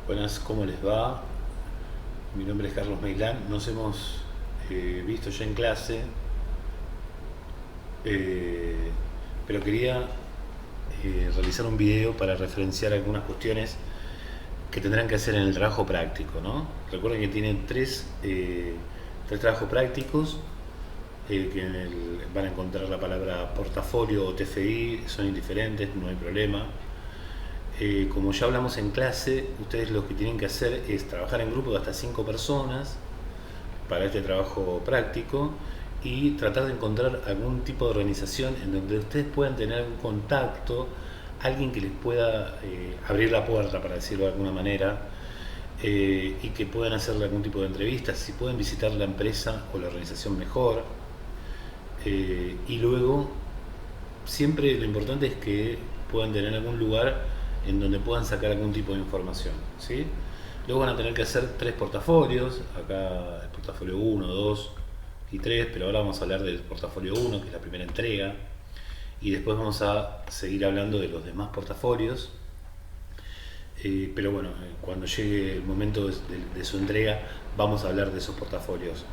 Buenas, ¿cómo les va? Mi nombre es Carlos Meilán. Nos hemos visto ya en clase, eh, pero quería realizar un video para referenciar algunas cuestiones que tendrán que hacer en el trabajo práctico, ¿no? Recuerden que tienen tres trabajos prácticos, van a encontrar la palabra portafolio o TFI, son indiferentes, no hay problema. Como ya hablamos en clase, ustedes lo que tienen que hacer es trabajar en grupos de hasta 5 personas para este trabajo práctico y tratar de encontrar algún tipo de organización en donde ustedes puedan tener algún contacto, alguien que les pueda abrir la puerta, para decirlo de alguna manera, y que puedan hacerle algún tipo de entrevistas, si pueden visitar la empresa o la organización mejor. Y luego, siempre lo importante es que puedan tener algún lugar en donde puedan sacar algún tipo de información, ¿sí? Luego van a tener que hacer tres portafolios, acá el portafolio uno, 2 y 3, pero ahora vamos a hablar del portafolio uno, que es la primera entrega, y después vamos a seguir hablando de los demás portafolios. Pero bueno, cuando llegue el momento de su entrega, vamos a hablar de esos portafolios.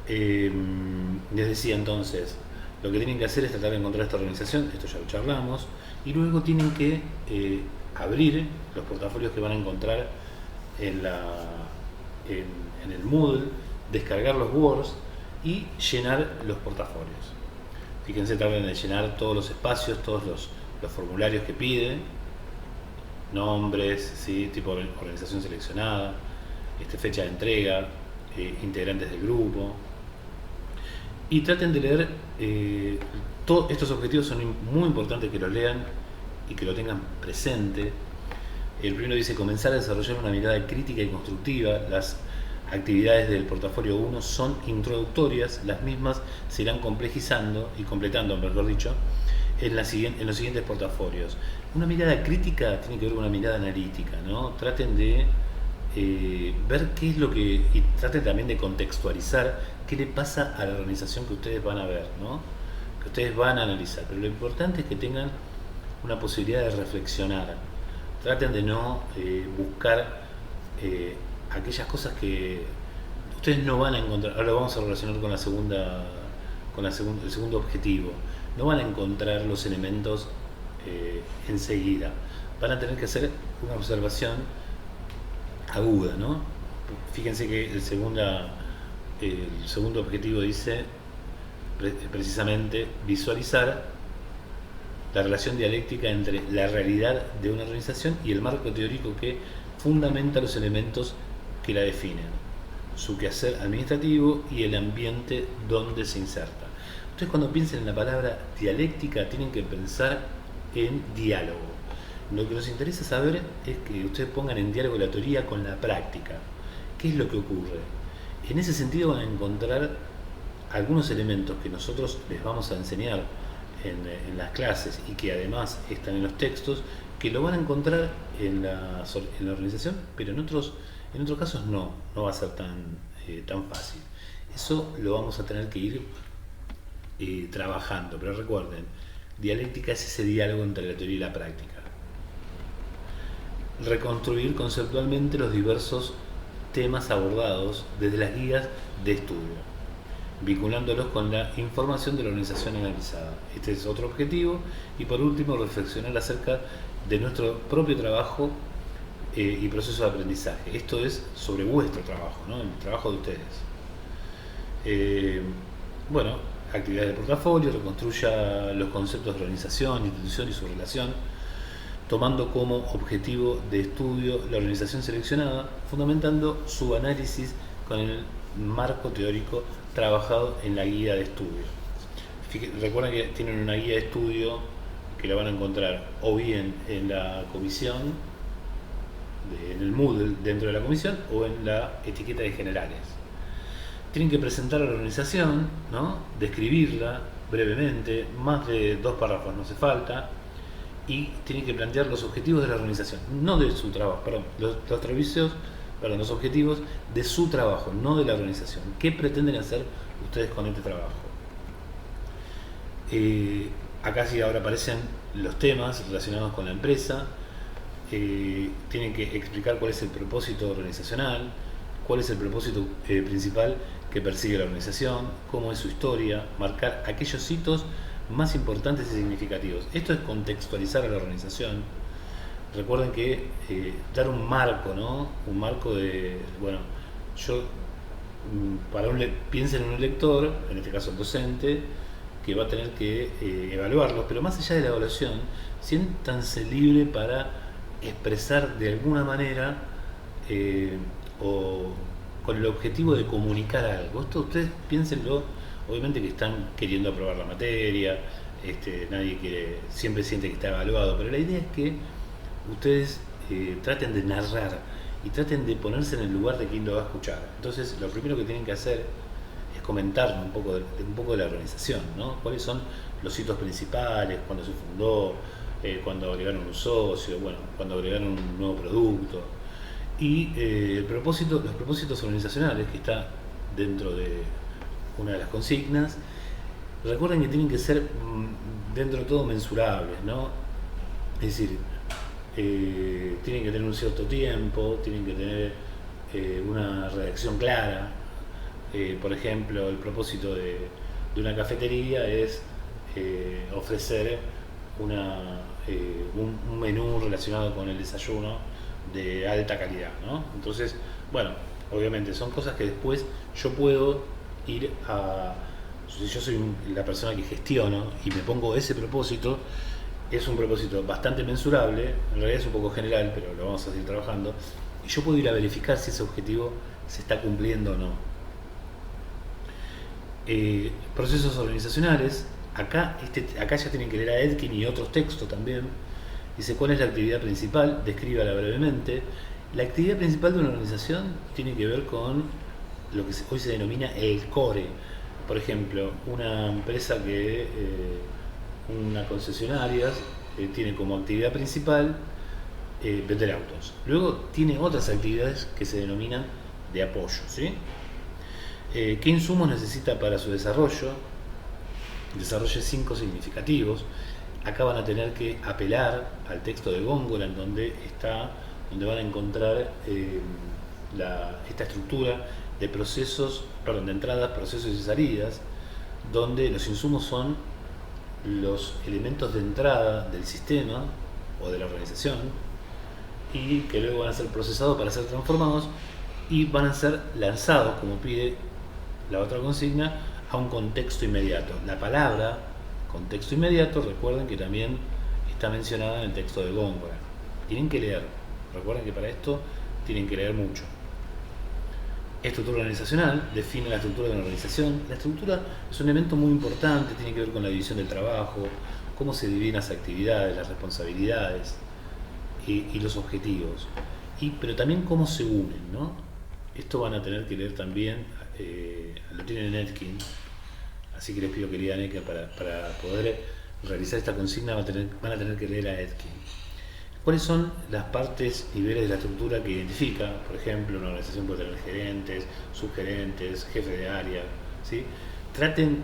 Les decía entonces, lo que tienen que hacer es tratar de encontrar esta organización, esto ya lo charlamos, y luego tienen que abrir los portafolios que van a encontrar en, la, en, en el Moodle, descargar los Words y llenar los portafolios. Fíjense, traten de llenar todos los espacios, todos los formularios que pide, nombres, ¿sí? Tipo de organización seleccionada, fecha de entrega, integrantes del grupo. Y traten de leer, todos estos objetivos son muy importantes que los lean y que lo tengan presente. El primero dice comenzar a desarrollar una mirada crítica y constructiva. Las actividades del portafolio uno son introductorias, las mismas se irán complejizando y completando, mejor dicho, en los siguientes portafolios. Una mirada crítica tiene que ver con una mirada analítica, ¿no? Traten de ver qué es lo que, y traten también de contextualizar qué le pasa a la organización que ustedes van a ver, ¿no? Que ustedes van a analizar. Pero lo importante es que tengan una posibilidad de reflexionar. Traten de no buscar aquellas cosas que ustedes no van a encontrar. Ahora lo vamos a relacionar con el segundo objetivo. No van a encontrar los elementos enseguida. Van a tener que hacer una observación aguda, ¿no? Fíjense que el segundo objetivo dice precisamente visualizar la relación dialéctica entre la realidad de una organización y el marco teórico que fundamenta los elementos que la definen, su quehacer administrativo y el ambiente donde se inserta. Ustedes, cuando piensen en la palabra dialéctica, tienen que pensar en diálogo. Lo que nos interesa saber es que ustedes pongan en diálogo la teoría con la práctica. ¿Qué es lo que ocurre? En ese sentido van a encontrar algunos elementos que nosotros les vamos a enseñar en las clases y que además están en los textos, que lo van a encontrar en la organización, pero en otros casos no va a ser tan fácil. Eso lo vamos a tener que ir trabajando, pero recuerden, dialéctica es ese diálogo entre la teoría y la práctica. Reconstruir conceptualmente los diversos temas abordados desde las guías de estudio, vinculándolos con la información de la organización analizada. Este es otro objetivo. Y por último, reflexionar acerca de nuestro propio trabajo y proceso de aprendizaje. Esto es sobre vuestro trabajo, ¿no? El trabajo de ustedes. Bueno, actividades de portafolio, reconstruya los conceptos de organización, institución y su relación, tomando como objetivo de estudio la organización seleccionada, fundamentando su análisis con el marco teórico trabajado en la guía de estudio. Recuerden que tienen una guía de estudio que la van a encontrar o bien en la comisión, en el Moodle dentro de la comisión, o en la etiqueta de generales. Tienen que presentar a la organización, ¿no? Describirla brevemente, más de 2 párrafos no hace falta, y tienen que plantear los objetivos de la organización, no de su trabajo, perdón, los objetivos de su trabajo, no de la organización. ¿Qué pretenden hacer ustedes con este trabajo? Acá sí ahora aparecen los temas relacionados con la empresa, tienen que explicar cuál es el propósito organizacional, cuál es el propósito principal que persigue la organización, cómo es su historia, marcar aquellos hitos más importantes y significativos. Esto es contextualizar a la organización. Recuerden que dar un marco, ¿no? Un marco de, bueno, yo, piensen en un lector, en este caso el docente, que va a tener que evaluarlos, pero más allá de la evaluación, siéntanse libre para expresar de alguna manera o con el objetivo de comunicar algo. Esto ustedes piénsenlo, obviamente que están queriendo aprobar la materia, nadie quiere, siempre siente que está evaluado, pero la idea es que ustedes traten de narrar y traten de ponerse en el lugar de quien lo va a escuchar. Entonces, lo primero que tienen que hacer es comentar un poco de la organización, ¿no? Cuáles son los hitos principales, cuándo se fundó, cuando agregaron un socio, bueno, cuando agregaron un nuevo producto. Y los propósitos organizacionales, que está dentro de una de las consignas, recuerden que tienen que ser dentro de todo mensurables, ¿no? Es decir, tienen que tener un cierto tiempo, tienen que tener una redacción clara. Por ejemplo, el propósito de una cafetería es ofrecer un menú relacionado con el desayuno de alta calidad, ¿no? Entonces, bueno, obviamente son cosas que después yo puedo ir a... Si yo soy la persona que gestiono y me pongo ese propósito, es un propósito bastante mensurable, en realidad es un poco general, pero lo vamos a seguir trabajando, y yo puedo ir a verificar si ese objetivo se está cumpliendo o no. Procesos organizacionales, acá ya tienen que leer a Etkin y otros textos también. Dice cuál es la actividad principal, descríbala brevemente. La actividad principal de una organización tiene que ver con lo que hoy se denomina el core. Por ejemplo, una empresa una concesionaria tiene como actividad principal vender autos. Luego tiene otras actividades que se denominan de apoyo, ¿sí? ¿Qué insumos necesita para su desarrollo? Desarrolle 5 significativos. Acá van a tener que apelar al texto de Góngora, en donde van a encontrar esta estructura de de entradas, procesos y salidas, donde los insumos son los elementos de entrada del sistema o de la organización y que luego van a ser procesados para ser transformados y van a ser lanzados, como pide la otra consigna, a un contexto inmediato. La palabra contexto inmediato, recuerden que también está mencionada en el texto de Góngora. Tienen que leer, recuerden que para esto tienen que leer mucho. Estructura organizacional, define la estructura de una organización. La estructura es un elemento muy importante, tiene que ver con la división del trabajo, cómo se dividen las actividades, las responsabilidades y los objetivos. Pero también cómo se unen, ¿no? Esto van a tener que leer también, lo tienen en Etkin, así que les pido que lean Etkin para poder realizar esta consigna, van a tener que leer a Etkin. ¿Cuáles son las partes, niveles de la estructura que identifica? Por ejemplo, una organización puede tener gerentes, subgerentes, jefe de área, ¿sí?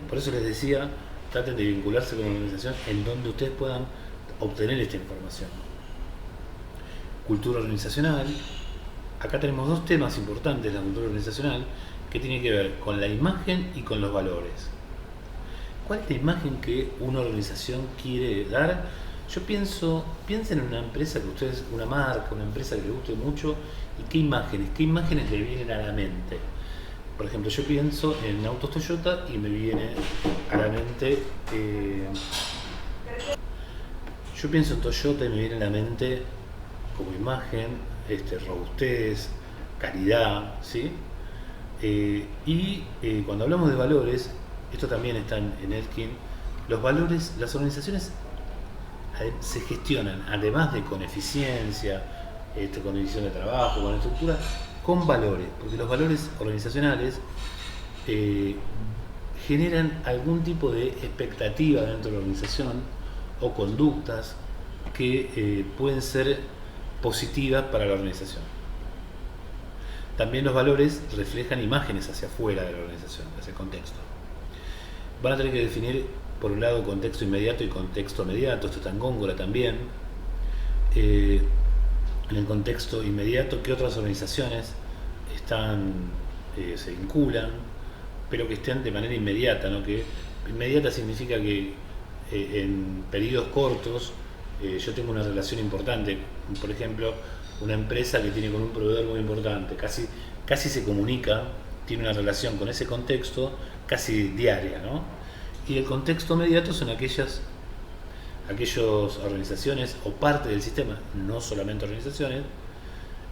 Por eso les decía, traten de vincularse con una organización en donde ustedes puedan obtener esta información. Cultura organizacional. Acá tenemos 2 temas importantes de la cultura organizacional que tienen que ver con la imagen y con los valores. ¿Cuál es la imagen que una organización quiere dar? Piensen en una empresa que ustedes, una marca, una empresa que les guste mucho, y qué imágenes le vienen a la mente. Por ejemplo, yo pienso en autos Toyota y me viene a la mente, yo pienso en Toyota y me viene a la mente como imagen, robustez, calidad, ¿sí? Cuando hablamos de valores, esto también está en Etkin, los valores, las organizaciones se gestionan, además de con eficiencia, con división de trabajo, con estructura, con valores, porque los valores organizacionales generan algún tipo de expectativa dentro de la organización o conductas que pueden ser positivas para la organización. También los valores reflejan imágenes hacia afuera de la organización, hacia el contexto. Van a tener que definir, por un lado, contexto inmediato y contexto mediato. Esto está en Góngora también. en el contexto inmediato, qué otras organizaciones se vinculan, pero que estén de manera inmediata, ¿no? Que inmediata significa que en periodos cortos yo tengo una relación importante. Por ejemplo, una empresa que tiene con un proveedor muy importante, casi se comunica, tiene una relación con ese contexto casi diaria, ¿no? Y el contexto inmediato son aquellas organizaciones o parte del sistema, no solamente organizaciones,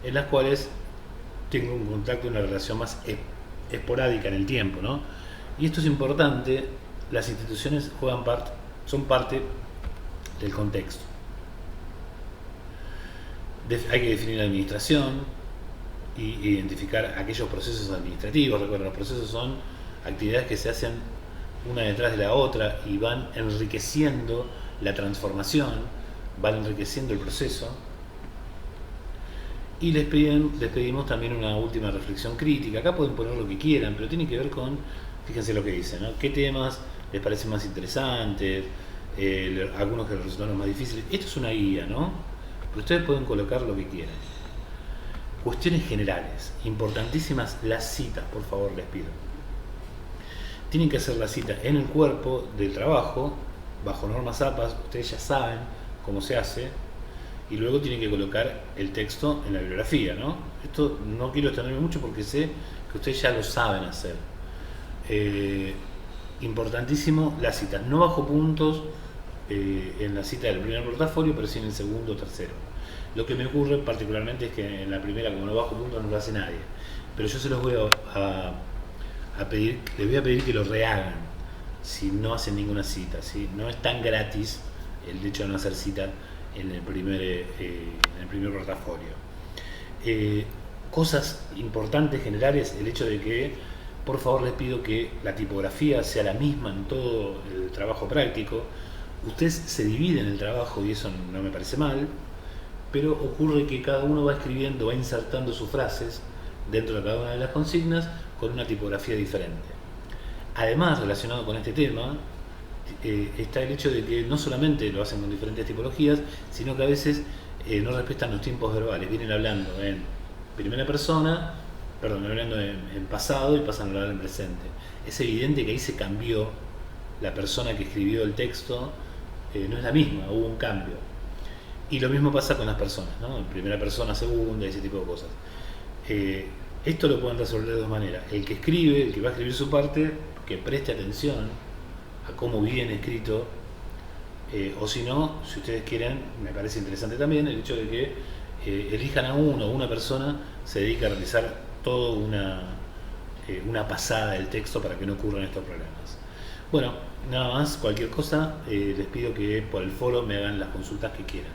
en las cuales tengo un contacto, una relación más esporádica en el tiempo, ¿no? Y esto es importante, las instituciones son parte del contexto. Hay que definir la administración y identificar aquellos procesos administrativos. Recuerden, los procesos son actividades que se hacen una detrás de la otra y van enriqueciendo la transformación, van enriqueciendo el proceso. Y les pedimos también una última reflexión crítica. Acá pueden poner lo que quieran, pero tiene que ver con, fíjense lo que dicen, ¿no? ¿Qué temas les parecen más interesantes? Algunos que les resultaron más difíciles. Esto es una guía, ¿no? Pero ustedes pueden colocar lo que quieran. Cuestiones generales, importantísimas, las citas, por favor, les pido. Tienen que hacer la cita en el cuerpo del trabajo, bajo normas APAS, ustedes ya saben cómo se hace, y luego tienen que colocar el texto en la bibliografía, ¿no? Esto no quiero extenderme mucho porque sé que ustedes ya lo saben hacer. Importantísimo la cita, no bajo puntos en la cita del primer portafolio, pero sí en el segundo o tercero. Lo que me ocurre particularmente es que en la primera, como no bajo puntos, no lo hace nadie, pero yo se los voy a pedir, les voy a pedir que lo rehagan si no hacen ninguna cita, ¿sí? No es tan gratis el hecho de no hacer cita en el primer portafolio. Cosas importantes, generales, el hecho de que, por favor, les pido que la tipografía sea la misma en todo el trabajo práctico. Ustedes se dividen el trabajo y eso no me parece mal, pero ocurre que cada uno va escribiendo, va insertando sus frases dentro de cada una de las consignas con una tipografía diferente. Además, relacionado con este tema, está el hecho de que no solamente lo hacen con diferentes tipologías, sino que a veces no respetan los tiempos verbales. Vienen hablando en primera persona, hablando en pasado y pasan a hablar en presente. Es evidente que ahí se cambió la persona que escribió el texto, no es la misma, hubo un cambio. Y lo mismo pasa con las personas, ¿no? En primera persona, segunda, ese tipo de cosas. Esto lo pueden resolver de dos maneras. El que escribe, el que va a escribir su parte, que preste atención a cómo viene escrito, o si no, si ustedes quieren, me parece interesante también el hecho de que elijan a uno o una persona se dedica a realizar toda una pasada del texto para que no ocurran estos problemas. Bueno, nada más, cualquier cosa, les pido que por el foro me hagan las consultas que quieran.